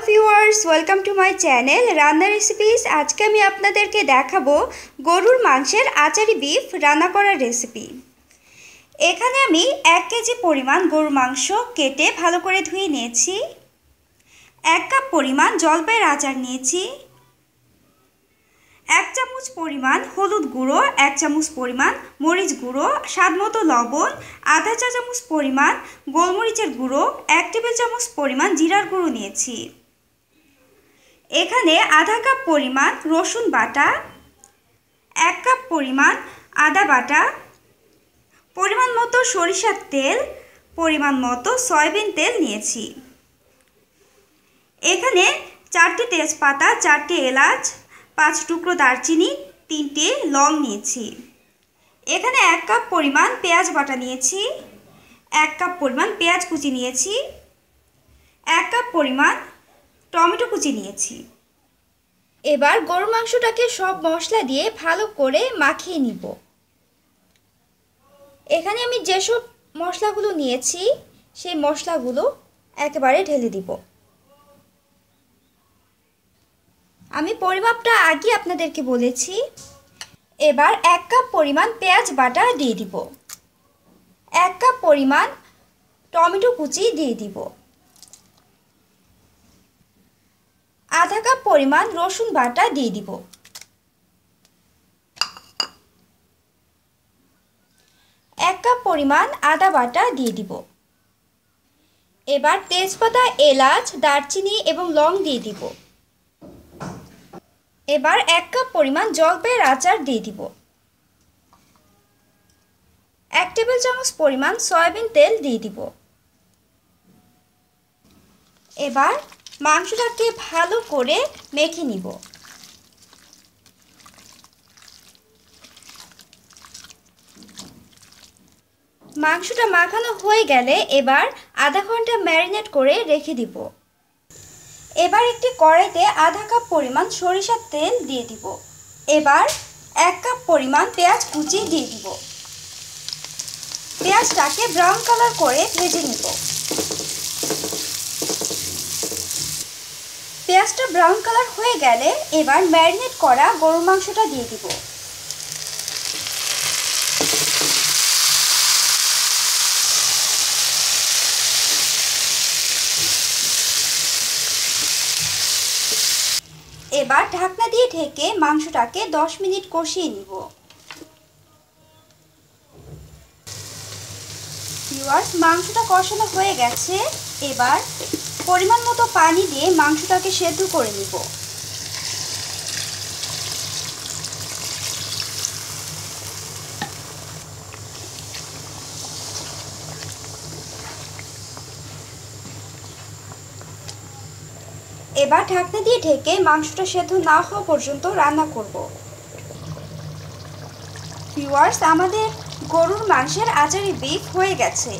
Viewers, welcome to my channel রান্না recipes. আজকে আমি আপনাদেরকে দেখাবো গরুর মাংসের আচারি বিফ রান্না করার রেসিপি। এখানে আমি 1 কেজি পরিমাণ গরুর মাংস কেটে ভালো করে ধুয়ে নিয়েছি। 1 কাপ পরিমাণ জলপাইয়ের আচার নিয়েছি। 1 চামচ পরিমাণ হলুদ গুঁড়ো, 1 চামচ পরিমাণ মরিচ গুঁড়ো, স্বাদমতো লবণ, আধা চা চামচ পরিমাণ গোলমরিচের গুঁড়ো, 1 টেবিল চামচ পরিমাণ জিরার গুঁড়ো নিয়েছি। এখানে আধা কাপ পরিমাণ রসুন বাটা, 1 কাপ পরিমাণ আদা বাটা, পরিমাণ মতো সরিষার তেল, পরিমাণ মতো সয়াবিন তেল নিয়েছি। এখানে 4টি তেজপাতা, 4টি এলাচ, 5 টুকরো দারচিনি, 3টে লং নিয়েছি। এখানে 1 কাপ পরিমাণ পেঁয়াজ বাটা নিয়েছি। 1 কাপ পরিমাণ পেঁয়াজ কুচি নিয়েছি। 1 কাপ পরিমাণ টমেটো কুচি নিয়েছি। এবার গরুর মাংসটাকে সব মশলা দিয়ে ভালো করে মাখিয়ে নিব। এখানে আমি যেসব মশলাগুলো নিয়েছি সেই মশলাগুলো একেবারে ঢেলে দিব। আমি পরিমাপটা আগে আপনাদেরকে বলেছি। এবার 1 কাপ পরিমাণ পেঁয়াজ বাটা দিয়ে দিব। 1 কাপ পরিমাণ টমেটো কুচি দিয়ে দিব। আধা কাপ পরিমাণ রসুন বাটা দিয়ে দিব। 1 কাপ পরিমাণ আদা বাটা দিয়ে দিব। এবার তেজপাতা, এলাচ, দারচিনি এবং লং দিয়ে দিব। এবার 1 কাপ পরিমাণ জলপাইয়ের আচার দিয়ে দিব। 1 টেবিল চামচ পরিমাণ সয়াবিন তেল দিয়ে দিব। এবার মাংসটাকে ভালো করে মেখে নিব। মাংসটা মাখানো হয়ে গেলে এবার আধা ঘন্টা ম্যারিনেট করে রেখে দিব। এবার একটি কড়াইতে আধা কাপ পরিমাণ সরিষার তেল দিয়ে দিব। এবার 1 কাপ পরিমাণ পেঁয়াজ কুচি দিয়ে দিব। পেঁয়াজটাকে ব্রাউন কালার করে ভেজে নিব। পেঁয়াজটা ব্রাউন কালার হয়ে গেলে এবার ম্যারিনেট করা গরুর মাংসটা দিয়ে দিব। এবার ঢাকনা দিয়ে ঢেকে মাংসটাকে 10 মিনিট কষিয়ে নিব। ভিউয়ার্স, মাংসটা কষানো হয়ে গেছে। এবার পরিমাণ মতো পানি দিয়ে মাংসটাকে সেদ্ধ করে নিব। এবার ঢাকনা দিয়ে ঢেকে মাংসটা সেদ্ধ না হওয়া পর্যন্ত রান্না করব। ভিউয়ার্স, আমাদের গরুর মাংসের আচারি বিফ হয়ে গেছে।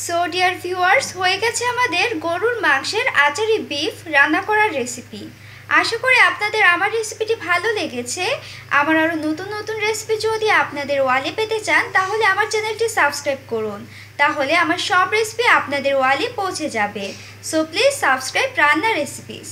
সো ডিয়ার ভিউয়ার্স, হয়ে গেছে আমাদের গরুর মাংসের আচারি বিফ রান্না করার রেসিপি। আশা করি আপনাদের আমার রেসিপিটি ভালো লেগেছে। আমার আরও নতুন নতুন রেসিপি যদি আপনাদের ওয়ালে পেতে চান তাহলে আমার চ্যানেলটি সাবস্ক্রাইব করুন। তাহলে আমার সব রেসিপি আপনাদের ওয়ালে পৌঁছে যাবে। সো প্লিজ সাবস্ক্রাইব রান্না রেসিপিস।